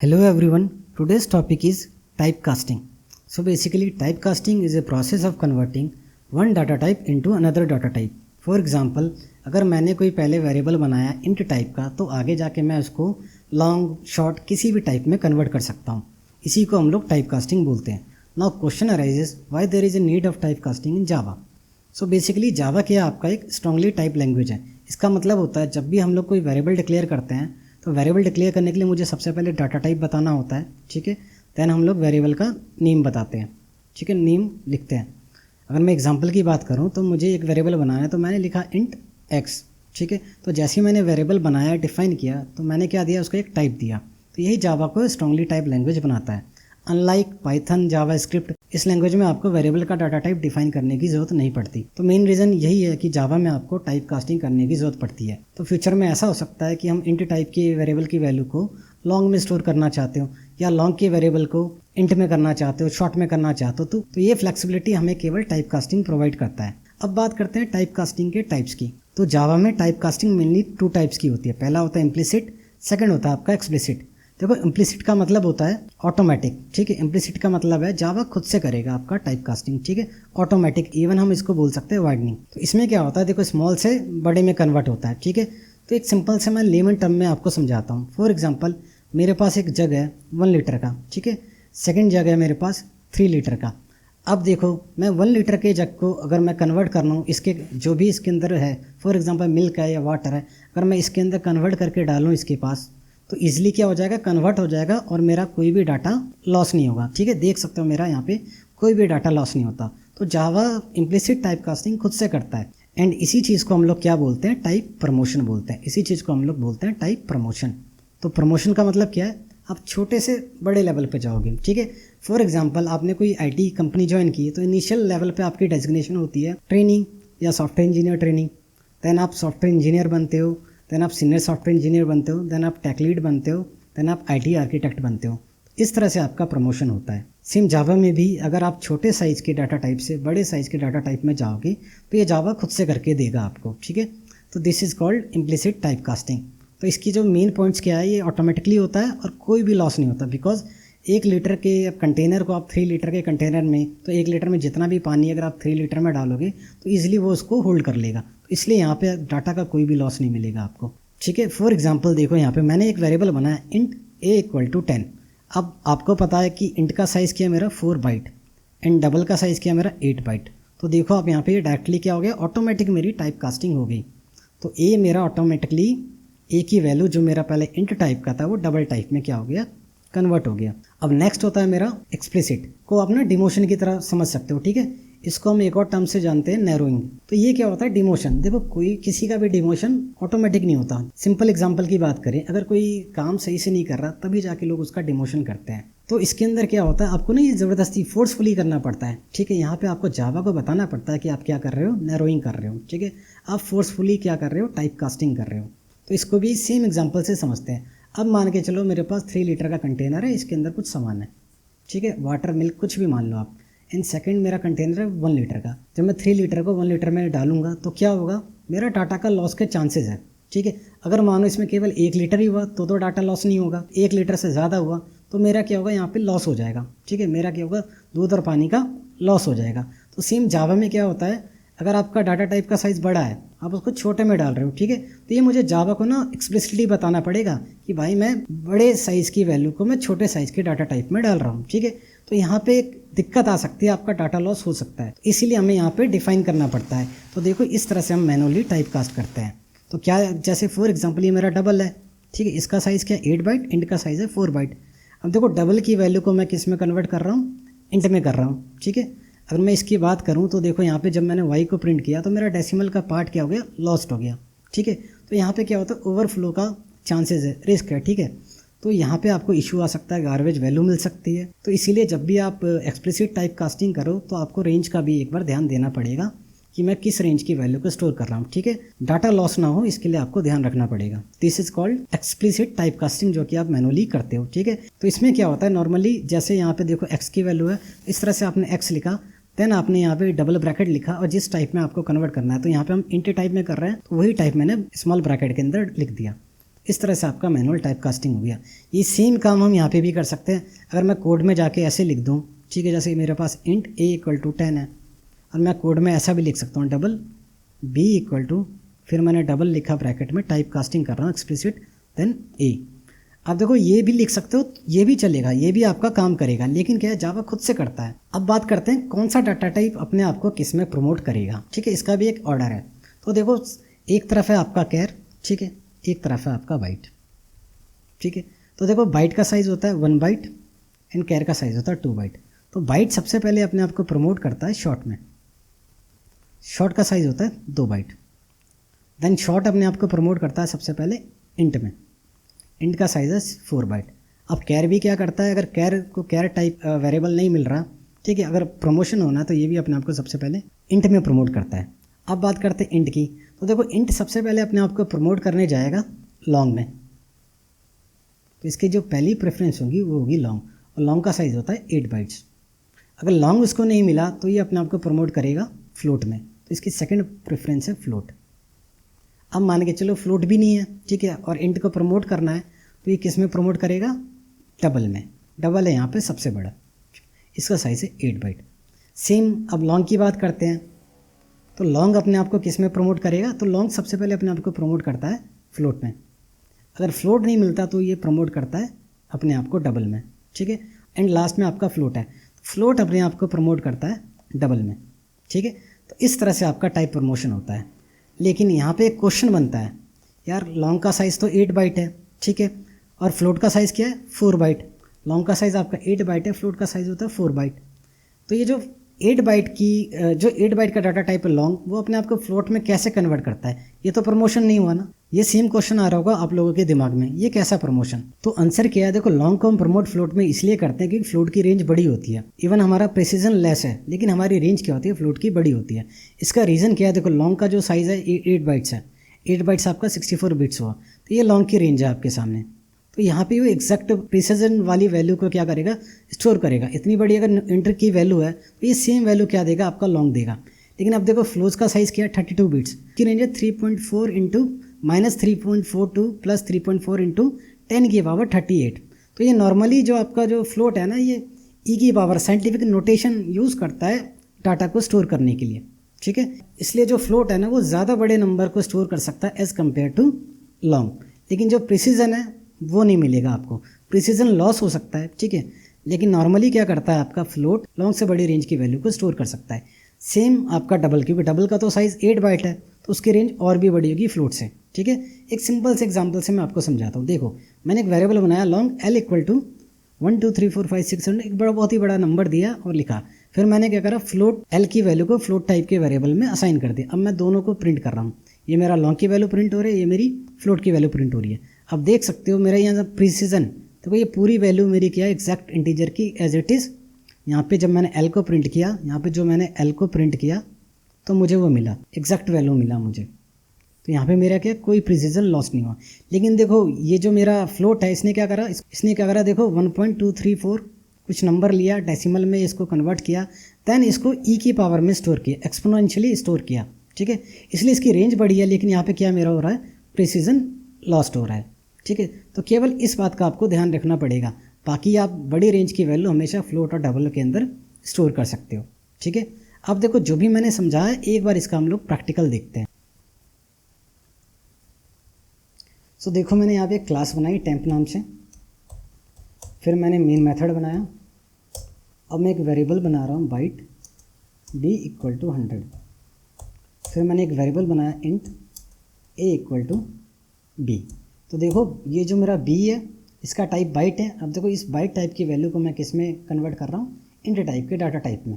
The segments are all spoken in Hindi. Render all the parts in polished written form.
Hello everyone, today's topic is typecasting. So basically typecasting is a process of converting one data type into another data type. For example, अगर मैंने कोई पहले वेरिएबल बनाया int टाइप का तो आगे जाके मैं उसको लॉन्ग शॉर्ट किसी भी टाइप में कन्वर्ट कर सकता हूँ. इसी को हम लोग टाइपकास्टिंग बोलते हैं. Now question arises why there is a need of typecasting in Java. So basically Java क्या आपका एक स्ट्रांगली टाइप लैंग्वेज है. इसका मतलब होता है जब भी हम लोग कोई वेरिएबल डिक्लेयर करते हैं तो वेरिएबल डिक्लेयर करने के लिए मुझे सबसे पहले डाटा टाइप बताना होता है. ठीक है, देन हम लोग वेरिएबल का नेम बताते हैं. ठीक है, नेम लिखते हैं. अगर मैं एग्जांपल की बात करूं तो मुझे एक वेरिएबल बनाना है तो मैंने लिखा इंट एक्स. ठीक है, तो जैसे ही मैंने वेरिएबल बनाया डिफाइन किया तो मैंने क्या दिया, उसको एक टाइप दिया. तो यही जावा को स्ट्रांगली टाइप लैंग्वेज बनाता है. अनलाइक पाइथन, जावा स्क्रिप्ट, इस लैंग्वेज में आपको वेरिएबल का डाटा टाइप डिफाइन करने की ज़रूरत नहीं पड़ती. तो मेन रीज़न यही है कि जावा में आपको टाइप कास्टिंग करने की ज़रूरत पड़ती है. तो फ्यूचर में ऐसा हो सकता है कि हम इंट टाइप की वेरिएबल की वैल्यू को लॉन्ग में स्टोर करना चाहते हो या लॉन्ग के वेरिएबल को इंट में करना चाहते हो, शॉर्ट में करना चाहते हो. तो ये फ्लेक्सिबिलिटी हमें केवल टाइप कास्टिंग प्रोवाइड करता है. अब बात करते हैं टाइप कास्टिंग के टाइप्स की. तो जावा में टाइप कास्टिंग मेनली 2 टाइप्स की होती है. पहला होता है इम्प्लिसिट, सेकंड होता है आपका एक्सप्लिसिट. देखो इम्प्लिसिट का मतलब होता है ऑटोमेटिक. ठीक है, इम्प्लिसिट का मतलब है जावा खुद से करेगा आपका टाइप कास्टिंग. ठीक है, ऑटोमेटिक, इवन हम इसको बोल सकते हैं वार्डनिंग. तो इसमें क्या होता है, देखो स्मॉल से बड़े में कन्वर्ट होता है. ठीक है, तो एक सिंपल से मैं लेमन टर्म में आपको समझाता हूँ. फॉर एग्जाम्पल मेरे पास एक जग है 1 लीटर का. ठीक है, सेकेंड जग है मेरे पास 3 लीटर का. अब देखो मैं 1 लीटर के जग को अगर मैं कन्वर्ट करना हूँ, इसके जो भी इसके अंदर है, फॉर एग्जांपल मिल्क है या वाटर है, अगर मैं इसके अंदर कन्वर्ट करके डालूँ इसके पास, तो ईजिली क्या हो जाएगा, कन्वर्ट हो जाएगा और मेरा कोई भी डाटा लॉस नहीं होगा. ठीक है, देख सकते हो मेरा यहाँ पे कोई भी डाटा लॉस नहीं होता. तो जावा इम्प्लिसिट टाइप कास्टिंग खुद से करता है. एंड इसी चीज़ को हम लोग क्या बोलते हैं, टाइप प्रमोशन बोलते हैं. इसी चीज़ को हम लोग बोलते हैं टाइप प्रमोशन. तो प्रमोशन का मतलब क्या है, आप छोटे से बड़े लेवल पे जाओगे. ठीक है, फॉर एग्जांपल आपने कोई आईटी कंपनी ज्वाइन की तो इनिशियल लेवल पे आपकी डेजिग्नेशन होती है ट्रेनिंग या सॉफ्टवेयर इंजीनियर ट्रेनिंग. देन आप सॉफ्टवेयर इंजीनियर बनते हो, देन आप सीनियर सॉफ्टवेयर इंजीनियर बनते हो, देन आप टेक लीड बनते हो, देन आप आईटी आर्किटेक्ट बनते हो. इस तरह से आपका प्रमोशन होता है. सेम जावा में भी अगर आप छोटे साइज़ के डाटा टाइप से बड़े साइज़ के डाटा टाइप में जाओगे तो ये जावा खुद से करके देगा आपको. ठीक है, तो this is called implicit type casting. तो इसकी जो मेन पॉइंट्स क्या है, ये ऑटोमेटिकली होता है और कोई भी लॉस नहीं होता. बिकॉज 1 लीटर के कंटेनर को आप 3 लीटर के कंटेनर में, तो 1 लीटर में जितना भी पानी अगर आप 3 लीटर में डालोगे तो ईजिली वो उसको होल्ड कर लेगा. तो इसलिए यहाँ पे डाटा का कोई भी लॉस नहीं मिलेगा आपको. ठीक है, फॉर एग्जांपल देखो यहाँ पे मैंने एक वेरिएबल बनाया इंट a = 10. अब आपको पता है कि इंट का साइज़ क्या है मेरा 4 बाइट एंड डबल का साइज़ क्या है मेरा 8 बाइट. तो देखो आप यहाँ पे ये डायरेक्टली क्या हो गया, ऑटोमेटिक मेरी टाइप कास्टिंग हो गई. तो ए मेरा ऑटोमेटिकली ए की वैल्यू जो मेरा पहले इंट टाइप का था वो डबल टाइप में क्या हो गया, कन्वर्ट हो गया. अब नेक्स्ट होता है मेरा एक्सप्लिसिट, को आप ना डिमोशन की तरह समझ सकते हो. ठीक है, इसको हम एक और टर्म से जानते हैं नैरोइंग. तो ये क्या होता है, डिमोशन. देखो कोई किसी का भी डिमोशन ऑटोमेटिक नहीं होता. सिंपल एग्जांपल की बात करें, अगर कोई काम सही से नहीं कर रहा तभी जाके लोग उसका डिमोशन करते हैं. तो इसके अंदर क्या होता है, आपको ना ये ज़बरदस्ती फोर्सफुली करना पड़ता है. ठीक है, यहाँ पे आपको जावा को बताना पड़ता है कि आप क्या कर रहे हो, नैरोइंग कर रहे हो. ठीक है, आप फोर्सफुली क्या कर रहे हो, टाइप कास्टिंग कर रहे हो. तो इसको भी सेम एग्जांपल से समझते हैं. अब मान के चलो मेरे पास 3 लीटर का कंटेनर है, इसके अंदर कुछ सामान है. ठीक है, वाटर, मिल्क, कुछ भी मान लो आप. एंड सेकंड मेरा कंटेनर है 1 लीटर का. जब मैं 3 लीटर को 1 लीटर में डालूंगा तो क्या होगा, मेरा डाटा का लॉस के चांसेस है. ठीक है, अगर मानो इसमें केवल 1 लीटर ही हुआ तो डाटा लॉस नहीं होगा. 1 लीटर से ज़्यादा हुआ तो मेरा क्या होगा, यहाँ पे लॉस हो जाएगा. ठीक है, मेरा क्या होगा, दूध और पानी का लॉस हो जाएगा. तो सेम जावा में क्या होता है, अगर आपका डाटा टाइप का साइज़ बड़ा है, आप उसको छोटे में डाल रहे हो. ठीक है, तो ये मुझे जावा को ना एक्सप्लिसिटली बताना पड़ेगा कि भाई मैं बड़े साइज़ की वैल्यू को मैं छोटे साइज़ के डाटा टाइप में डाल रहा हूँ. ठीक है, तो यहाँ पे एक दिक्कत आ सकती है, आपका डाटा लॉस हो सकता है. इसीलिए हमें यहाँ पे डिफाइन करना पड़ता है. तो देखो इस तरह से हम मैनुअली टाइप कास्ट करते हैं. तो क्या, जैसे फॉर एग्जाम्पल ये मेरा डबल है. ठीक है, इसका साइज़ क्या है 8 बाइट, इंट का साइज़ है 4 बाइट. अब देखो डबल की वैल्यू को मैं किस में कन्वर्ट कर रहा हूँ, इंट में कर रहा हूँ. ठीक है, अगर मैं इसकी बात करूँ तो देखो यहाँ पे जब मैंने y को प्रिंट किया तो मेरा डेसिमल का पार्ट क्या हो गया, लॉस्ट हो गया. ठीक है, तो यहाँ पे क्या होता है, ओवरफ्लो का चांसेस है, रिस्क है. ठीक है, तो यहाँ पे आपको इशू आ सकता है, गार्बेज वैल्यू मिल सकती है. तो इसीलिए जब भी आप एक्सप्लिसिट टाइप कास्टिंग करो तो आपको रेंज का भी एक बार ध्यान देना पड़ेगा कि मैं किस रेंज की वैल्यू को स्टोर कर रहा हूँ. ठीक है, डाटा लॉस ना हो इसके लिए आपको ध्यान रखना पड़ेगा. This is called explicit type casting, जो कि आप मैनुअली करते हो. ठीक है, तो इसमें क्या होता है, नॉर्मली जैसे यहाँ पे देखो एक्स की वैल्यू है, इस तरह से आपने एक्स लिखा, देन आपने यहाँ पे डबल ब्रैकेट लिखा और जिस टाइप में आपको कन्वर्ट करना है, तो यहाँ पे हम इंट टाइप में कर रहे हैं तो वही टाइप मैंने स्मॉल ब्रैकेट के अंदर लिख दिया. इस तरह से आपका मैनुअल टाइप कास्टिंग हो गया। ये सेम काम हम यहाँ पे भी कर सकते हैं। अगर मैं कोड में जाके ऐसे लिख दूँ, ठीक है, जैसे मेरे पास इंट a = 10 है, और मैं कोड में ऐसा भी लिख सकता हूँ डबल b फिर मैंने डबल लिखा ब्रैकेट में, टाइप कास्टिंग कर रहा हूँ एक्सप्लिसिट देन a। अब देखो ये भी लिख सकते हो, ये भी चलेगा, ये भी आपका काम करेगा, लेकिन क्या है जावा खुद से करता है। अब बात करते हैं कौन सा डाटा टाइप अपने आप को किस में प्रमोट करेगा, ठीक है, इसका भी एक ऑर्डर है। तो देखो एक तरफ है आपका कैर, ठीक है, एक तरफ है आपका बाइट, ठीक है। तो देखो बाइट का साइज़ होता है 1 बाइट एंड कैर का साइज़ होता है 2 बाइट। तो बाइट सबसे पहले अपने आप को प्रमोट करता है शॉर्ट में, शॉर्ट का साइज़ होता है 2 बाइट। देन शॉर्ट अपने आप को प्रमोट करता है सबसे पहले इंट में, इंट का साइज़ है 4 बाइट। अब कैर भी क्या करता है, अगर कैर को कैर टाइप वेरिएबल नहीं मिल रहा, ठीक है, अगर प्रमोशन होना तो ये भी अपने आप को सबसे पहले इंट में प्रमोट करता है। अब बात करते हैं इंट की। तो देखो इंट सबसे पहले अपने आप को प्रमोट करने जाएगा लॉन्ग में, तो इसकी जो पहली प्रेफरेंस होगी वो होगी लॉन्ग, और लॉन्ग का साइज़ होता है 8 बाइट्स। अगर लॉन्ग उसको नहीं मिला तो ये अपने आप को प्रमोट करेगा फ्लोट में, तो इसकी सेकंड प्रेफरेंस है फ्लोट। अब मान के चलो फ्लोट भी नहीं है, ठीक है, और इंट को प्रमोट करना है, तो ये किस में प्रमोट करेगा, डबल में। डबल है यहाँ पे सबसे बड़ा, इसका साइज़ है 8 बाइट। सेम अब लॉन्ग की बात करते हैं, तो लॉन्ग अपने आप को किस में प्रमोट करेगा, तो लॉन्ग सबसे पहले अपने आप को प्रमोट करता है फ्लोट में। अगर फ्लोट नहीं मिलता तो ये प्रमोट करता है अपने आप को डबल में, ठीक है, एंड लास्ट में आपका फ्लोट है, फ्लोट अपने आप को प्रमोट करता है डबल में, ठीक है। तो इस तरह से आपका टाइप प्रमोशन होता है। लेकिन यहाँ पे एक क्वेश्चन बनता है, यार लॉन्ग का साइज़ तो 8 बाइट है, ठीक है, और फ्लोट का साइज़ क्या है 4 बाइट। लॉन्ग का साइज़ आपका 8 बाइट है, फ्लोट का साइज़ होता है 4 बाइट। तो ये जो 8 बाइट की जो 8 बाइट का डाटा टाइप है लॉन्ग, वो अपने आप को फ्लोट में कैसे कन्वर्ट करता है, ये तो प्रमोशन नहीं हुआ ना। ये सेम क्वेश्चन आ रहा होगा आप लोगों के दिमाग में, ये कैसा प्रमोशन। तो आंसर क्या है, देखो लॉन्ग को हम प्रमोट फ्लोट में इसलिए करते हैं क्योंकि फ्लोट की रेंज बड़ी होती है। इवन हमारा प्रेसिजन लेस है, लेकिन हमारी रेंज क्या होती है, फ्लोट की बड़ी होती है। इसका रीज़न क्या है, देखो लॉन्ग का जो साइज़ है 8 बाइट्स है, 8 बाइट्स आपका 64 बिट्स हुआ, तो ये लॉन्ग की रेंज है आपके सामने। तो यहाँ पे वो एग्जैक्ट प्रिसिजन वाली वैल्यू को क्या करेगा, स्टोर करेगा। इतनी बड़ी अगर इंटर की वैल्यू है तो ये सेम वैल्यू क्या देगा, आपका लॉन्ग देगा। लेकिन अब देखो फ्लोज का साइज़ क्या है 32 बिट्स की रेंज है 3.4 इंटू -3.42 प्लस 3.4 इंटू 10 की पावर 38। तो ये नॉर्मली जो आपका जो फ्लोट है ना, ये ई की पावर साइंटिफिक नोटेशन यूज़ करता है डाटा को स्टोर करने के लिए, ठीक है। इसलिए जो फ्लोट है ना वो ज़्यादा बड़े नंबर को स्टोर कर सकता है एज़ कम्पेयर टू लॉन्ग। लेकिन जो प्रिसीजन है वो नहीं मिलेगा आपको, प्रिसीजन लॉस हो सकता है, ठीक है। लेकिन नॉर्मली क्या करता है आपका फ्लोट लॉन्ग से बड़ी रेंज की वैल्यू को स्टोर कर सकता है। सेम आपका डबल, क्योंकि डबल का तो साइज़ 8 बाइट है, तो उसकी रेंज और भी बड़ी होगी फ्लोट से, ठीक है। एक सिंपल से एग्जांपल से मैं आपको समझाता हूँ। देखो मैंने एक वेरिएबल बनाया लॉन्ग L = 1 2 3 4 5 6 7, एक बहुत ही बड़ा नंबर दिया और लिखा। फिर मैंने क्या करा, फ्लोट L की वैल्यू को फ्लोट टाइप के वेरिएबल में असाइन कर दिया। अब मैं दोनों को प्रिंट कर रहा हूँ, ये मेरा लॉन्ग की वैल्यू प्रिंट हो रही है, ये मेरी फ्लोट की वैल्यू प्रिंट हो रही है। अब देख सकते हो मेरा यहाँ प्रिसीजन, देखो ये पूरी वैल्यू मेरी क्या है एग्जैक्ट इंटीजर की एज इट इज़। यहाँ पे जब मैंने L को प्रिंट किया, यहाँ पे जो मैंने L को प्रिंट किया तो मुझे वो मिला, एग्जैक्ट वैल्यू मिला मुझे। तो यहाँ पे मेरा क्या कोई प्रिसीजन लॉस नहीं हुआ। लेकिन देखो ये जो मेरा फ्लोट है इसने क्या करा, इसने क्या करा, देखो 1.234 कुछ नंबर लिया, डेसिमल में इसको कन्वर्ट किया, देन इसको ई की पावर में स्टोर किया, एक्सपोनेंशियली स्टोर किया, ठीक है। इसलिए इसकी रेंज बड़ी है, लेकिन यहाँ पे क्या मेरा हो रहा है, प्रिसीजन लॉस्ट हो रहा है, ठीक है। तो केवल इस बात का आपको ध्यान रखना पड़ेगा। बाकी आप बड़ी रेंज की वैल्यू हमेशा फ्लोट और डबल के अंदर स्टोर कर सकते हो, ठीक है। अब देखो जो भी मैंने समझाया एक बार इसका हम लोग प्रैक्टिकल देखते हैं। सो देखो मैंने यहाँ पे एक क्लास बनाई टेम्प नाम से, फिर मैंने मेन मेथड बनाया। अब मैं एक वेरिएबल बना रहा हूँ बाइट b = 100। फिर मैंने एक वेरिएबल बनाया इंट a = b। तो देखो ये जो मेरा b है इसका टाइप बाइट है। अब देखो इस बाइट टाइप की वैल्यू को मैं किस में कन्वर्ट कर रहा हूँ, इंट टाइप के डाटा टाइप में।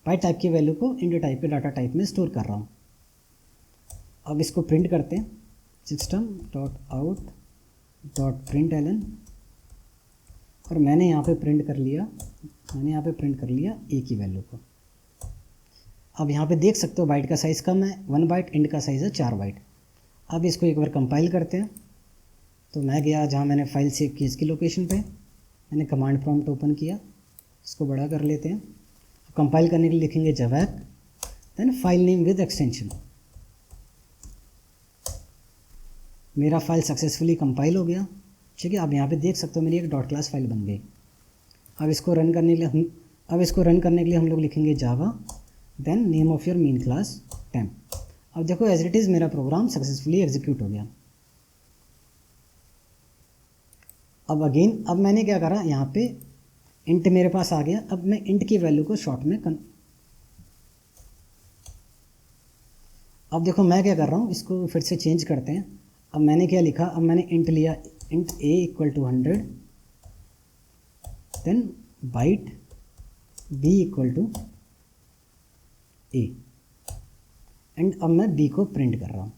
बाइट टाइप की वैल्यू को इंट टाइप के डाटा टाइप में स्टोर कर रहा हूँ। अब इसको प्रिंट करते हैं, system.out.println, और मैंने यहाँ पे प्रिंट कर लिया a की वैल्यू को। अब यहाँ पे देख सकते हो बाइट का साइज़ कम है 1 बाइट, इंट का साइज़ है 4 बाइट। अब इसको एक बार कंपाइल करते हैं। तो मैं गया जहाँ मैंने फाइल सेव की इसकी लोकेशन पे, मैंने कमांड प्रॉम्प्ट ओपन किया, इसको बड़ा कर लेते हैं। कंपाइल करने के लिए लिखेंगे javac, then file name with extension. मेरा फाइल सक्सेसफुली कंपाइल हो गया। ठीक है, अब यहाँ पे देख सकते हो मेरी एक डॉट क्लास फाइल बन गई। अब इसको रन करने के लिए हम लोग लिखेंगे Java then name of your main class temp. अब देखो एज इट इज़ मेरा प्रोग्राम सक्सेसफुली एग्जीक्यूट हो गया। अब अगेन अब मैंने क्या करा, यहाँ पे इंट मेरे पास आ गया। अब मैं इंट की वैल्यू को शॉर्ट में अब देखो मैं क्या कर रहा हूँ, इसको फिर से चेंज करते हैं। अब मैंने क्या लिखा, अब मैंने इंट लिया, int a equal to 100 then byte b equal to a and अब मैं b को प्रिंट कर रहा हूँ।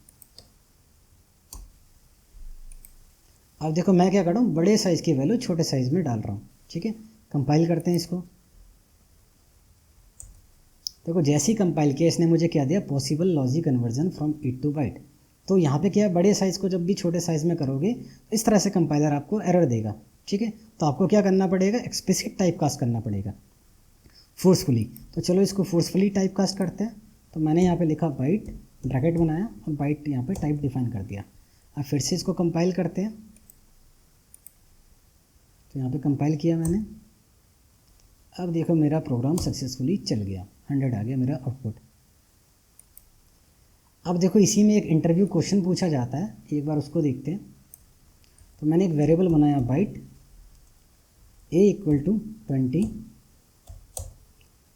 अब देखो मैं क्या कर रहा हूँ, बड़े साइज़ की वैल्यू छोटे साइज़ में डाल रहा हूँ। ठीक है, कंपाइल करते हैं इसको। देखो जैसे ही कंपाइल किया इसने मुझे क्या दिया, possible logic conversion from 8 to byte. तो यहाँ पे क्या है, बड़े साइज़ को जब भी छोटे साइज़ में करोगे तो इस तरह से कंपाइलर आपको एरर देगा। ठीक है, तो आपको क्या करना पड़ेगा, एक्सप्लिसिट टाइप कास्ट करना पड़ेगा फोर्सफुली। तो चलो इसको फोर्सफुली टाइप कास्ट करते हैं। तो मैंने यहाँ पे लिखा बाइट, ब्रैकेट बनाया और बाइट यहाँ पे टाइप डिफाइन कर दिया। अब फिर से इसको कंपाइल करते हैं। तो यहाँ पे कंपाइल किया मैंने। अब देखो मेरा प्रोग्राम सक्सेसफुली चल गया, 100 आ गया मेरा आउटपुट। अब देखो इसी में एक इंटरव्यू क्वेश्चन पूछा जाता है, एक बार उसको देखते हैं। तो मैंने एक वेरिएबल बनाया byte a equal to 20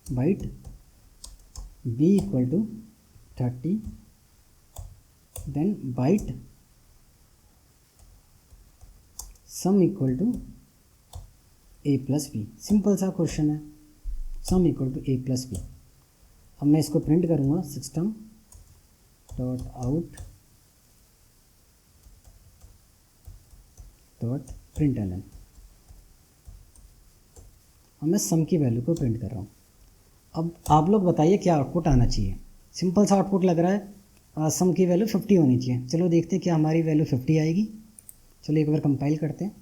byte b equal to 30 then byte sum equal to a plus B. Simple सा क्वेश्चन है, sum equal to a plus B. अब मैं इसको प्रिंट करूँगा, system dot out dot print L N. अब मैं सम की वैल्यू को प्रिंट कर रहा हूँ। अब आप लोग बताइए क्या आउटपुट आना चाहिए। सिंपल सा आउटपुट लग रहा है, सम की वैल्यू 50 होनी चाहिए। चलो देखते हैं क्या हमारी वैल्यू 50 आएगी। चलो एक बार कंपाइल करते हैं।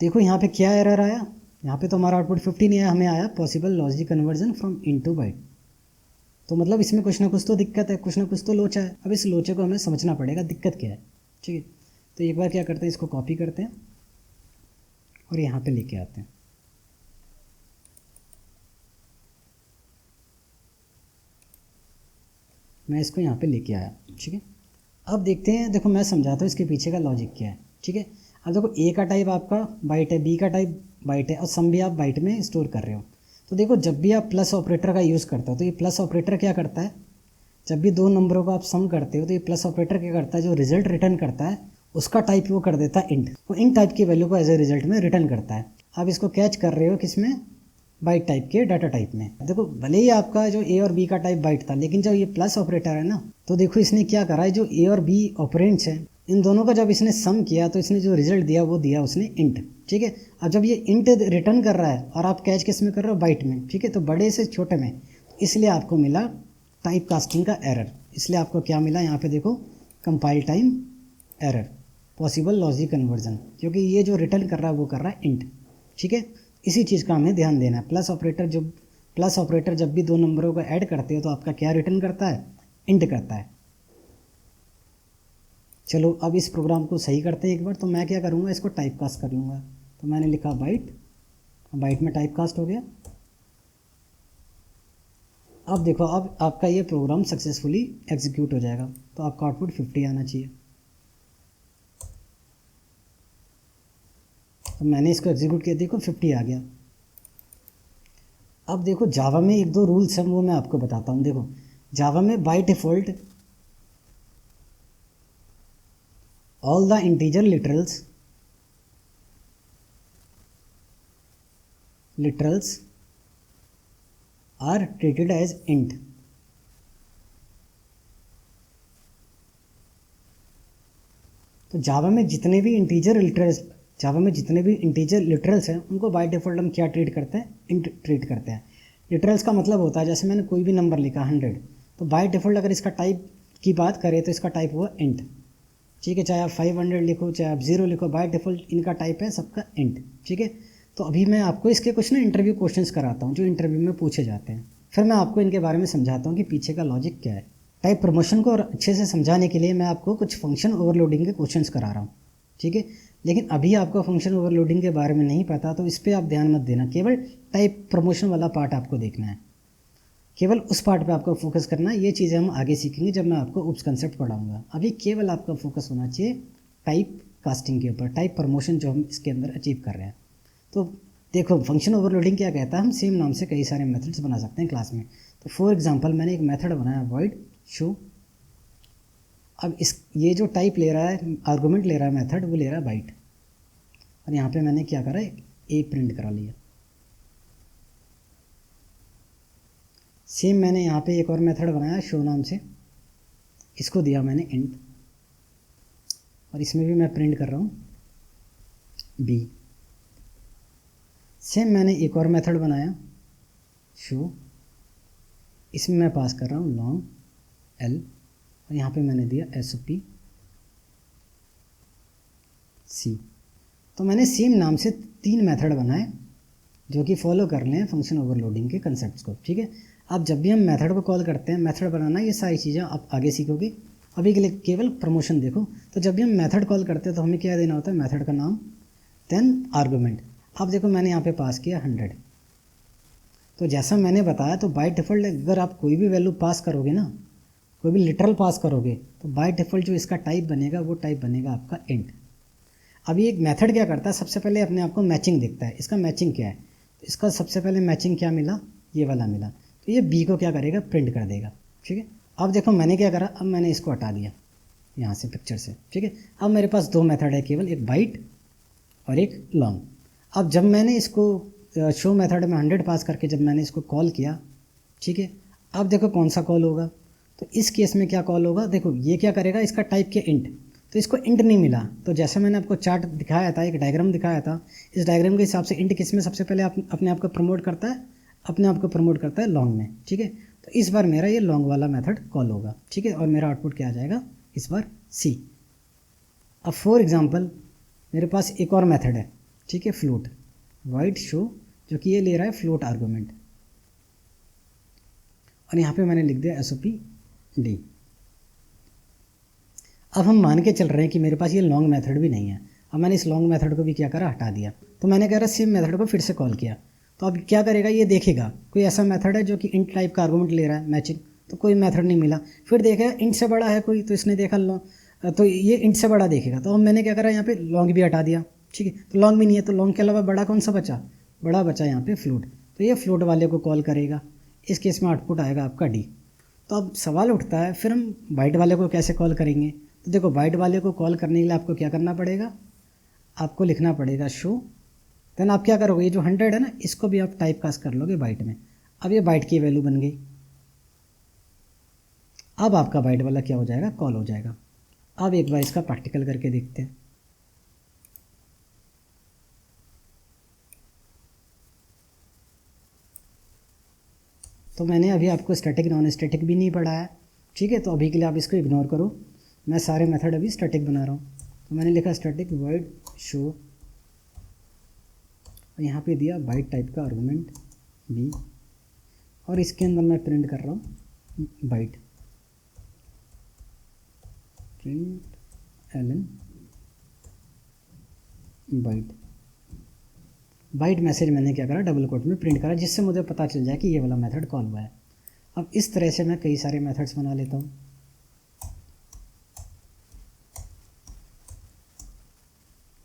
देखो यहाँ पे क्या एरर आया, यहाँ पे तो हमारा आउटपुट 50 नहीं आया, हमें आया possible logic conversion from in to byte. तो मतलब इसमें कुछ ना कुछ तो दिक्कत है, कुछ ना कुछ तो लोचा है। अब इस लोचे को हमें समझना पड़ेगा दिक्कत क्या है। ठीक है, तो एक बार क्या करते हैं, इसको कॉपी करते हैं और यहाँ पे लेके आते हैं। मैं इसको यहाँ पे लेके आया। ठीक है, अब देखते हैं, देखो मैं समझाता हूँ इसके पीछे का लॉजिक क्या है। ठीक है, अब देखो ए का टाइप आपका बाइट है, बी का टाइप बाइट है और सम भी आप बाइट में स्टोर कर रहे हो। तो देखो जब भी आप प्लस ऑपरेटर का यूज़ करते हो तो ये प्लस ऑपरेटर क्या करता है, जब भी दो नंबरों को आप सम करते हो तो ये प्लस ऑपरेटर क्या करता है, जो रिजल्ट रिटर्न करता है उसका टाइप वो कर देता है इंट। वो इंट टाइप की वैल्यू को एज ए रिजल्ट में रिटर्न करता है। आप इसको कैच कर रहे हो किसमें, बाइट टाइप के डाटा टाइप में। देखो भले ही आपका जो ए और बी का टाइप बाइट था, लेकिन जब ये प्लस ऑपरेटर है ना, तो देखो इसने क्या करा है, जो ए और बी ऑपरेंड्स हैं इन दोनों का जब इसने सम किया तो इसने जो रिजल्ट दिया वो दिया उसने इंट। ठीक है, अब जब ये इंट रिटर्न कर रहा है और आप कैच किस में कर रहे हो, बाइट में। ठीक है, तो बड़े से छोटे में, इसलिए आपको मिला टाइप कास्टिंग का एरर। इसलिए आपको क्या मिला यहाँ पे देखो, compile time error, possible logic conversion, क्योंकि ये जो रिटर्न कर रहा है वो कर रहा है इंट। ठीक है, इसी चीज़ का हमें ध्यान देना है। प्लस ऑपरेटर जब भी दो नंबरों को ऐड करते हो तो आपका क्या रिटर्न करता है, इंट करता है। चलो अब इस प्रोग्राम को सही करते हैं एक बार। तो मैं क्या करूँगा, इसको टाइप कास्ट कर लूँगा। तो मैंने लिखा बाइट, बाइट में टाइप कास्ट हो गया। अब देखो अब आपका ये प्रोग्राम सक्सेसफुली एग्जीक्यूट हो जाएगा। तो आपका आउटपुट 50 आना चाहिए। तो मैंने इसको एग्जीक्यूट किया, देखो 50 आ गया। अब देखो जावा में एक दो रूल्स हैं वो मैं आपको बताता हूँ। देखो जावा में by default all the integer literals are treated as int. तो जावा में जितने भी इंटीजर लिटरल्स हैं उनको बाय डिफ़ॉल्ट हम क्या ट्रीट करते हैं, इंट ट्रीट करते हैं। लिटरल्स का मतलब होता है जैसे मैंने कोई भी नंबर लिखा 100, तो बाय डिफ़ॉल्ट अगर इसका टाइप की बात करें तो इसका टाइप हुआ इंट। ठीक है, चाहे आप 500 लिखो चाहे आप 0 लिखो, बाय डिफ़ॉल्ट इनका टाइप है सबका इंट। ठीक है, तो अभी मैं आपको इसके कुछ ना इंटरव्यू क्वेश्चंस कराता हूँ जो इंटरव्यू में पूछे जाते हैं, फिर मैं आपको इनके बारे में समझाता हूँ कि पीछे का लॉजिक क्या है। टाइप प्रमोशन को और अच्छे से समझाने के लिए मैं आपको कुछ फंक्शन ओवरलोडिंग के क्वेश्चंस करा रहा हूँ, ठीक है। लेकिन अभी आपको फंक्शन ओवरलोडिंग के बारे में नहीं पता तो इस पर आप ध्यान मत देना, केवल टाइप प्रमोशन वाला पार्ट आपको देखना है, केवल उस पार्ट पे आपको फोकस करना है। ये चीज़ें हम आगे सीखेंगे जब मैं आपको उप्स कंसेप्ट पढ़ाऊंगा। अभी केवल आपका फोकस होना चाहिए टाइप कास्टिंग के ऊपर, टाइप प्रमोशन जो हम इसके अंदर अचीव कर रहे हैं। तो देखो फंक्शन ओवरलोडिंग क्या कहता है, हम सेम नाम से कई सारे मेथड्स बना सकते हैं क्लास में। तो फॉर एग्जांपल मैंने एक मेथड बनाया वॉइड शो। अब इस ये जो टाइप ले रहा है, आर्गूमेंट ले रहा है मेथड, वो ले रहा है बाइट, और यहाँ पे मैंने क्या करा, ए प्रिंट करा लिया। सेम मैंने यहाँ पे एक और मेथड बनाया शो नाम से, इसको दिया मैंने इंट, और इसमें भी मैं प्रिंट कर रहा हूँ बी। सेम मैंने एक और मेथड बनाया शो, इसमें मैं पास कर रहा हूँ लॉन्ग एल, और यहाँ पे मैंने दिया एस ओ पी सी। तो मैंने सेम नाम से 3 मेथड बनाए जो कि फॉलो कर लें फंक्शन ओवरलोडिंग के कंसेप्ट को, ठीक है। अब जब भी हम मेथड को कॉल करते हैं, मेथड बनाना, ये सारी चीज़ें आप आगे सीखोगे। अभी के लिए केवल प्रमोशन देखो। तो जब भी हम मेथड कॉल करते हैं तो हमें क्या देना होता है, मेथड का नाम देन आर्गूमेंट। अब देखो मैंने यहाँ पे पास किया 100। तो जैसा मैंने बताया, तो बाय डिफ़ॉल्ट अगर आप कोई भी वैल्यू पास करोगे ना, कोई भी लिटरल पास करोगे, तो बाय डिफ़ॉल्ट जो इसका टाइप बनेगा वो टाइप बनेगा आपका इंट। अभी एक मेथड क्या करता है, सबसे पहले अपने आप को मैचिंग देखता है, इसका मैचिंग क्या है। तो इसका सबसे पहले मैचिंग क्या मिला, ये वाला मिला, तो ये बी को क्या करेगा, प्रिंट कर देगा, ठीक है। अब देखो मैंने क्या करा, अब मैंने इसको हटा दिया यहाँ से पिक्चर से, ठीक है। अब मेरे पास 2 मेथड है केवल, एक बाइट और एक लॉन्ग। अब जब मैंने इसको शो मेथड में 100 पास करके जब मैंने इसको कॉल किया, ठीक है, अब देखो कौन सा कॉल होगा। तो इस केस में क्या कॉल होगा, देखो ये क्या करेगा, इसका टाइप किया इंट, तो इसको इंट नहीं मिला। तो जैसे मैंने आपको चार्ट दिखाया था, एक डायग्राम दिखाया था, इस डायग्राम के हिसाब से इंट किस में सबसे पहले अपने आप को प्रमोट करता है, अपने आप को प्रमोट करता है लॉन्ग में, ठीक है। तो इस बार मेरा ये लॉन्ग वाला मेथड कॉल होगा, ठीक है, और मेरा आउटपुट क्या आ जाएगा इस बार सी। अब फॉर एग्जांपल मेरे पास एक और मेथड है, ठीक है, फ्लोट वाइड शो, जो कि ये ले रहा है फ्लोट आर्गूमेंट, और यहाँ पे मैंने लिख दिया एस ओ पी डी। अब हम मान के चल रहे हैं कि मेरे पास ये लॉन्ग मेथड भी नहीं है। अब मैंने इस लॉन्ग मेथड को भी क्या करा, हटा दिया। तो मैंने कह रहा सेम मेथड को फिर से कॉल किया। तो अब क्या करेगा, ये देखेगा कोई ऐसा मेथड है जो कि इंट टाइप का आर्गूमेंट ले रहा है मैचिंग, तो कोई मेथड नहीं मिला। फिर देखेगा इंट से बड़ा है कोई, तो इसने देखा लॉन्ग, तो ये इंट से बड़ा देखेगा। तो अब मैंने क्या करा, यहाँ पे लॉन्ग भी हटा दिया, ठीक है। तो लॉन्ग भी नहीं है, तो लॉन्ग के अलावा बड़ा कौन सा बचा, बड़ा बचा यहाँ पे फ्लोट। तो ये फ्लोट वाले को कॉल करेगा, इस केस में आउटपुट आएगा आपका डी। तो अब सवाल उठता है फिर हम बाइट वाले को कैसे कॉल करेंगे। तो देखो बाइट वाले को कॉल करने के लिए आपको क्या करना पड़ेगा, आपको लिखना पड़ेगा शो, देन आप क्या करोगे, ये जो 100 है ना, इसको भी आप टाइप कास्ट कर लोगे बाइट में। अब ये बाइट की वैल्यू बन गई। अब आपका बाइट वाला क्या हो जाएगा, कॉल हो जाएगा। अब एक बार इसका प्रैक्टिकल करके देखते हैं। तो मैंने अभी आपको स्टैटिक नॉन स्टैटिक भी नहीं पढ़ाया, ठीक है। तो अभी के लिए आप इसको इग्नोर करो, मैं सारे मेथड अभी स्टैटिक बना रहा हूँ। तो मैंने लिखा स्टैटिक वॉइड शो, और यहाँ पे दिया बाइट टाइप का आर्गूमेंट बी, और इसके अंदर मैं प्रिंट कर रहा हूँ byte, print L N byte. Byte message मैंने क्या करा, डबल कोट में प्रिंट करा, जिससे मुझे पता चल जाए कि ये वाला मेथड कॉल हुआ है। अब इस तरह से मैं कई सारे मेथड्स बना लेता हूँ।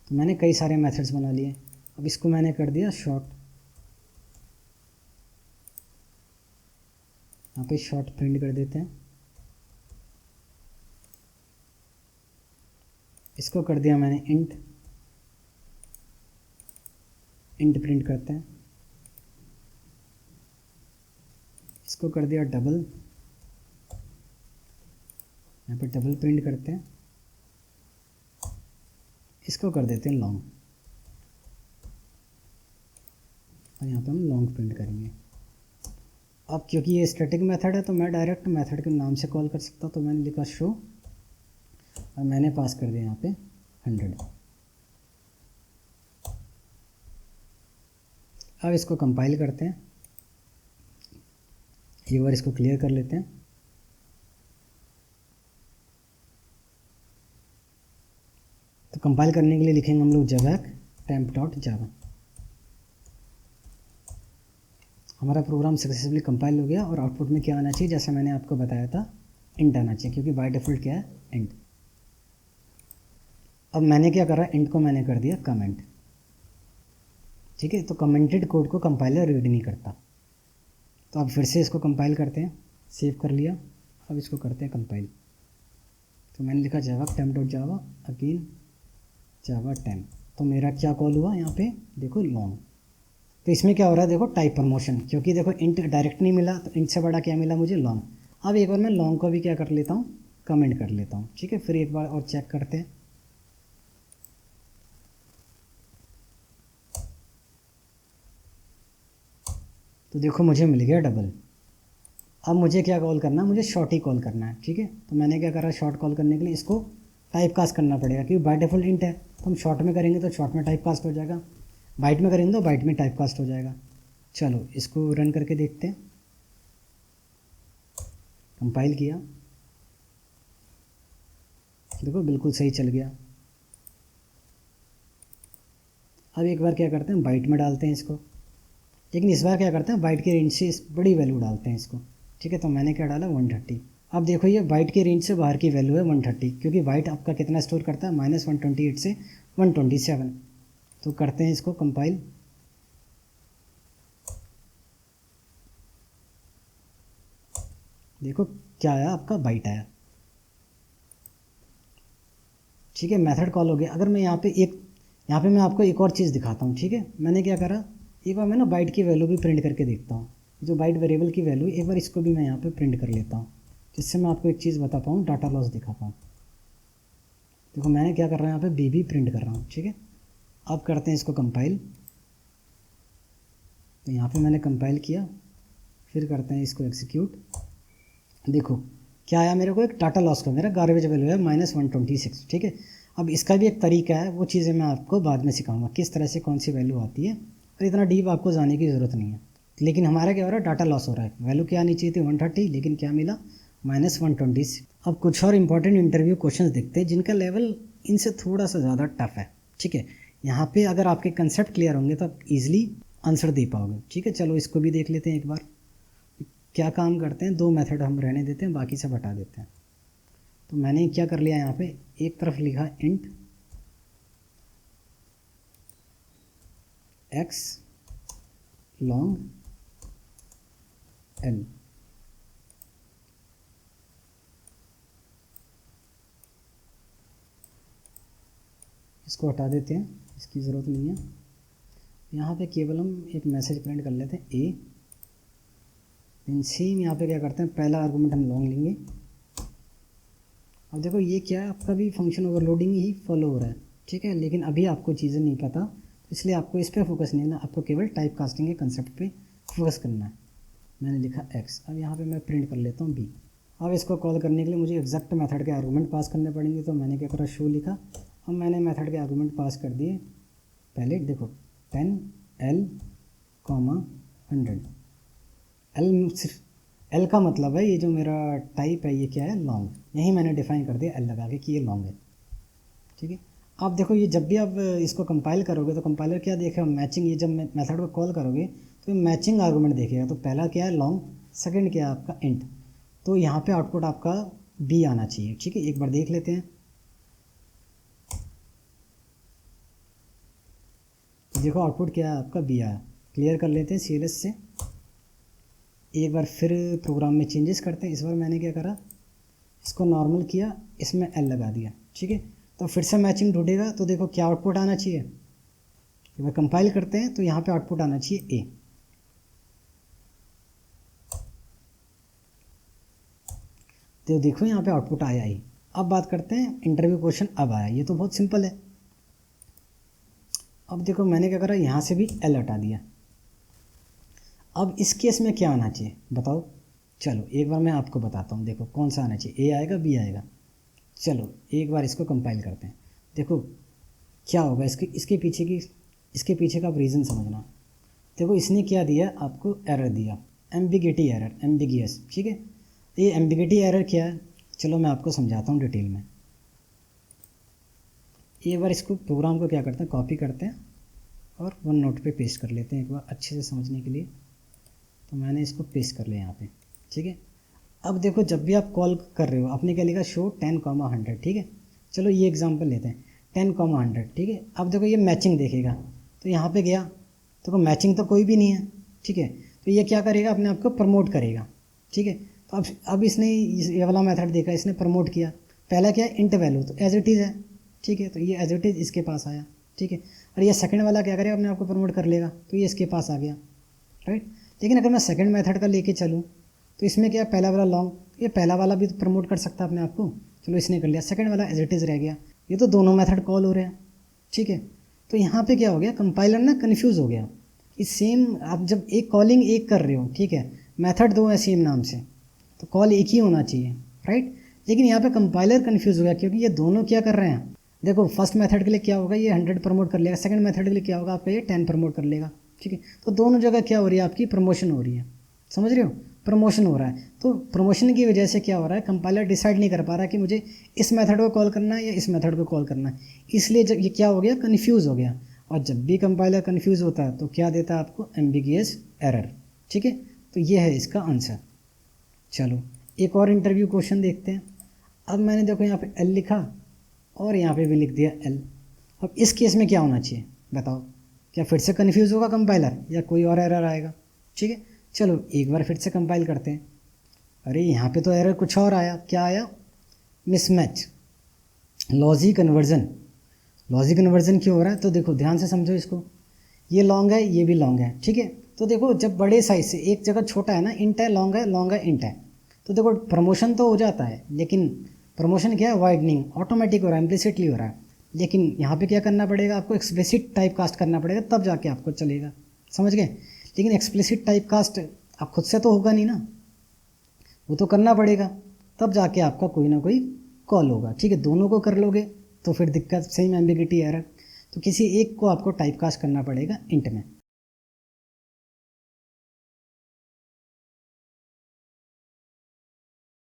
तो मैंने कई सारे मेथड्स बना लिए। अब इसको मैंने कर दिया शॉर्ट, यहाँ पे शॉर्ट प्रिंट कर देते हैं। इसको कर दिया मैंने इंट, इंट प्रिंट करते हैं। इसको कर दिया डबल, यहाँ पे डबल प्रिंट करते हैं। इसको कर देते हैं लॉन्ग, और यहाँ पे हम लॉन्ग प्रिंट करेंगे। अब क्योंकि ये स्टैटिक मेथड है तो मैं डायरेक्ट मेथड के नाम से कॉल कर सकता हूँ। तो मैंने लिखा शो, और मैंने पास कर दिया यहाँ पे 100। अब इसको कंपाइल करते हैं, एक बार इसको क्लियर कर लेते हैं। कंपाइल करने के लिए लिखेंगे हम लोग javac temp.java। हमारा प्रोग्राम सक्सेसफुली कंपाइल हो गया और आउटपुट में क्या आना चाहिए, जैसा मैंने आपको बताया था इंट आना चाहिए, क्योंकि बाय डिफ़ॉल्ट क्या है इंट। अब मैंने क्या करा, इंट को मैंने कर दिया कमेंट। ठीक है, तो कमेंटेड कोड को कंपाइलर रीड नहीं करता। तो अब फिर से इसको कंपाइल करते हैं, सेव कर लिया, अब इसको करते हैं कंपाइल। तो मैंने लिखा javac temp.java again java temp। तो मेरा क्या कॉल हुआ यहाँ पे, देखो लॉन्ग। तो इसमें क्या हो रहा है, देखो टाइप प्रमोशन, क्योंकि देखो इंट डायरेक्ट नहीं मिला, तो इंट से बड़ा क्या मिला मुझे, लॉन्ग। अब एक बार मैं लॉन्ग को भी क्या कर लेता हूँ, कमेंट कर लेता हूँ। ठीक है, फिर एक बार और चेक करते हैं। तो देखो मुझे मिल गया डबल। अब मुझे क्या कॉल करना है, मुझे शॉर्ट ही कॉल करना है। ठीक है, तो मैंने क्या करा, शॉर्ट कॉल करने के लिए इसको टाइप कास्ट करना पड़ेगा, क्योंकि बाय डिफ़ॉल्ट इंट है। तो हम शॉर्ट में करेंगे तो शॉर्ट में टाइप कास्ट हो जाएगा, बाइट में करेंगे तो बाइट में टाइप कास्ट हो जाएगा। चलो इसको रन करके देखते हैं। कंपाइल किया, देखो बिल्कुल सही चल गया। अब एक बार क्या करते हैं, बाइट में डालते हैं इसको, लेकिन इस बार क्या करते हैं, बाइट के रेंज से बड़ी वैल्यू डालते हैं इसको। ठीक है, तो मैंने क्या डाला 130। अब देखो ये बाइट के रेंज से बाहर की वैल्यू है 130, क्योंकि बाइट आपका कितना स्टोर करता है, -128 से 127। तो करते हैं इसको कंपाइल। देखो क्या आया, आपका बाइट आया। ठीक है, मेथड कॉल हो गया। अगर मैं यहाँ पे मैं आपको एक और चीज़ दिखाता हूँ। ठीक है, मैंने क्या करा, एक बार मैं ना बाइट की वैल्यू भी प्रिंट करके देखता हूँ, जो बाइट वेरिएबल की वैल्यू, एक बार इसको भी मैं यहाँ पे प्रिंट कर लेता हूँ, जिससे मैं आपको एक चीज़ बता पाऊँ, डाटा लॉस दिखा पाऊँ। देखो मैंने क्या कर रहा हूँ, यहाँ पे बी प्रिंट कर रहा हूँ। ठीक है, अब करते हैं इसको कंपाइल। तो यहाँ पे मैंने कंपाइल किया, फिर करते हैं इसको एग्जीक्यूट। देखो क्या आया मेरे को, एक डाटा लॉस का मेरा गार्बेज वैल्यू है -126। ठीक है, अब इसका भी एक तरीका है, वो चीज़ें मैं आपको बाद में सिखाऊंगा किस तरह से कौन सी वैल्यू आती है, और इतना डीप आपको जाने की ज़रूरत नहीं है। लेकिन हमारा क्या हो रहा है, डाटा लॉस हो रहा है। वैल्यू क्या आनी चाहिए थी 130, लेकिन क्या मिला -126। अब कुछ और इंपॉर्टेंट इंटरव्यू क्वेश्चन देखते हैं जिनका लेवल इनसे थोड़ा सा ज़्यादा टफ है। ठीक है, यहाँ पे अगर आपके कंसेप्ट क्लियर होंगे तो आप ईजिली आंसर दे पाओगे। ठीक है, चलो इसको भी देख लेते हैं एक बार। क्या काम करते हैं, दो मेथड हम रहने देते हैं, बाकी सब हटा देते हैं। तो मैंने क्या कर लिया, यहाँ पे एक तरफ लिखा इंट x लॉन्ग l। इसको हटा देते हैं, इसकी ज़रूरत नहीं है। यहाँ पे केवल हम एक मैसेज प्रिंट कर लेते हैं a। देन सेम यहाँ पे क्या करते हैं, पहला आर्गूमेंट हम लॉन्ग लेंगे। अब देखो ये क्या है, आपका भी फंक्शन ओवरलोडिंग ही फॉलो हो रहा है। ठीक है, लेकिन अभी आपको चीज़ें नहीं पता, इसलिए आपको इस पर फोकस नहीं करना, आपको केवल टाइप कास्टिंग के कंसेप्ट पे फोकस करना है। मैंने लिखा x, अब यहाँ पे मैं प्रिंट कर लेता हूँ b। अब इसको कॉल करने के लिए मुझे एग्जैक्ट मेथड के आर्गूमेंट पास करने पड़ेंगे। तो मैंने क्या करा, शो लिखा। अब मैंने मेथड के आर्गूमेंट पास कर दिए। पहले देखो 10 l 100। एल का मतलब है ये जो मेरा टाइप है ये क्या है, लॉन्ग। यही मैंने डिफाइन कर दिया एल लगा के कि ये लॉन्ग है। ठीक है, आप देखो ये जब भी आप इसको कंपाइल करोगे तो कंपाइलर क्या देखेगा, मैचिंग। ये जब मेथड को कॉल करोगे तो मैचिंग आर्गूमेंट देखेगा। तो पहला क्या है लॉन्ग, सेकंड क्या है आपका इंट। तो यहाँ पे आउटपुट आपका बी आना चाहिए। ठीक है, एक बार देख लेते हैं। देखो आउटपुट क्या है आपका, बी आया। क्लियर कर लेते हैं CLS से। एक बार फिर प्रोग्राम में चेंजेस करते हैं। इस बार मैंने क्या करा, इसको नॉर्मल किया, इसमें एल लगा दिया। ठीक है, तो फिर से मैचिंग ढूंढेगा। तो देखो क्या आउटपुट आना चाहिए, एक बार कंपाइल करते हैं तो यहाँ पे आउटपुट आना चाहिए ए। तो देखो यहाँ पे आउटपुट आया ही। अब बात करते हैं इंटरव्यू क्वेश्चन। अब आया, ये तो बहुत सिंपल है। अब देखो मैंने क्या करा, यहाँ से भी एल हटा दिया। अब इस केस में क्या आना चाहिए बताओ। चलो एक बार मैं आपको बताता हूँ। देखो कौन सा आना चाहिए, ए आएगा बी आएगा। चलो एक बार इसको कंपाइल करते हैं। देखो क्या होगा, इसके पीछे का आप रीज़न समझना। देखो इसने क्या दिया आपको, एरर दिया, एम्बिगिटी एरर, एम्बिगियस। ठीक है, ये एम्बिगिटी एरर क्या है, चलो मैं आपको समझाता हूँ डिटेल में। एक बार इसको प्रोग्राम को क्या करते हैं, कॉपी करते हैं और वन नोट पे पेस्ट कर लेते हैं एक बार अच्छे से समझने के लिए। तो मैंने इसको पेस्ट कर लिया यहाँ पे, ठीक है। अब देखो जब भी आप कॉल कर रहे हो आपने क्या लिखा, शो 10,100, ठीक है। चलो ये एग्जांपल लेते हैं 10,100, ठीक है। अब देखो ये मैचिंग देखेगा, तो यहाँ पे गया तो मैचिंग तो कोई भी नहीं है, ठीक है। तो ये क्या करेगा, अपने आप को प्रमोट करेगा, ठीक है। तो अब इसने ये वाला मेथड देखा, इसने प्रमोट किया। पहला क्या है, इंट वैल्यू, तो एज इट इज़ है, ठीक है। तो ये एज इट इज़ इसके पास आया, ठीक है। और ये सेकंड वाला क्या करेगा, अपने आप को प्रमोट कर लेगा, तो ये इसके पास आ गया, राइट। लेकिन अगर मैं सेकंड मेथड का लेके चलूँ तो इसमें क्या, पहला वाला लॉन्ग, ये पहला वाला भी तो प्रमोट कर सकता है अपने आप को, चलो इसने कर लिया। सेकंड वाला एज इट इज़ रह गया। ये तो दोनों मेथड कॉल हो रहे हैं, ठीक है। तो यहाँ पे क्या हो गया, कंपाइलर ना कन्फ्यूज़ हो गया। इस सेम आप जब एक कॉलिंग एक कर रहे हो, ठीक है, मेथड दो है सेम नाम से, तो कॉल एक ही होना चाहिए, राइट। लेकिन यहाँ पे कंपाइलर कन्फ्यूज़ हो गया क्योंकि ये दोनों क्या कर रहे हैं। देखो फर्स्ट मेथड के लिए क्या होगा, ये 100 प्रमोट कर लेगा, सेकंड मेथड के लिए क्या होगा आपका, ये 10 प्रमोट कर लेगा, ठीक है। तो दोनों जगह क्या हो रही है, आपकी प्रमोशन हो रही है, समझ रहे हो, प्रमोशन हो रहा है। तो प्रमोशन की वजह से क्या हो रहा है, कंपाइलर डिसाइड नहीं कर पा रहा कि मुझे इस मेथड को कॉल करना है या इस मेथड को कॉल करना है, इसलिए जब ये क्या हो गया, कन्फ्यूज़ हो गया। और जब भी कंपाइलर कन्फ्यूज़ होता है तो क्या देता है आपको, एम्बिगियस एरर, ठीक है। तो ये है इसका आंसर। चलो एक और इंटरव्यू क्वेश्चन देखते हैं। अब मैंने देखो यहाँ पे एल लिखा और यहाँ पे भी लिख दिया एल। अब इस केस में क्या होना चाहिए बताओ, क्या फिर से कन्फ्यूज़ होगा कंपाइलर या कोई और एरर आएगा, ठीक है। चलो एक बार फिर से कंपाइल करते हैं। अरे यहाँ पे तो एरर कुछ और आया, क्या आया, mismatch, logy conversion. Logy conversion क्यों हो रहा है, तो देखो ध्यान से समझो इसको, ये लॉन्ग है ये भी लॉन्ग है, ठीक है। तो देखो जब बड़े साइज से एक जगह छोटा है ना, इंट है लॉन्ग है, लॉन्ग है इंट है, तो देखो प्रमोशन तो हो जाता है, लेकिन प्रमोशन क्या है, वाइडनिंग, ऑटोमेटिक हो रहा है, इम्प्लिसिटली हो रहा है। लेकिन यहाँ पे क्या करना पड़ेगा आपको, एक्सप्लिसिट टाइप कास्ट करना पड़ेगा, तब जाके आपको चलेगा, समझ गए। लेकिन एक्सप्लिसिट टाइप कास्ट आप खुद से तो होगा नहीं ना, वो तो करना पड़ेगा, तब जाके आपका कोई ना कोई कॉल होगा, ठीक है। दोनों को कर लोगे तो फिर दिक्कत, सेम एम्बिगिटी एरर, तो किसी एक को आपको टाइप कास्ट करना पड़ेगा इंट में।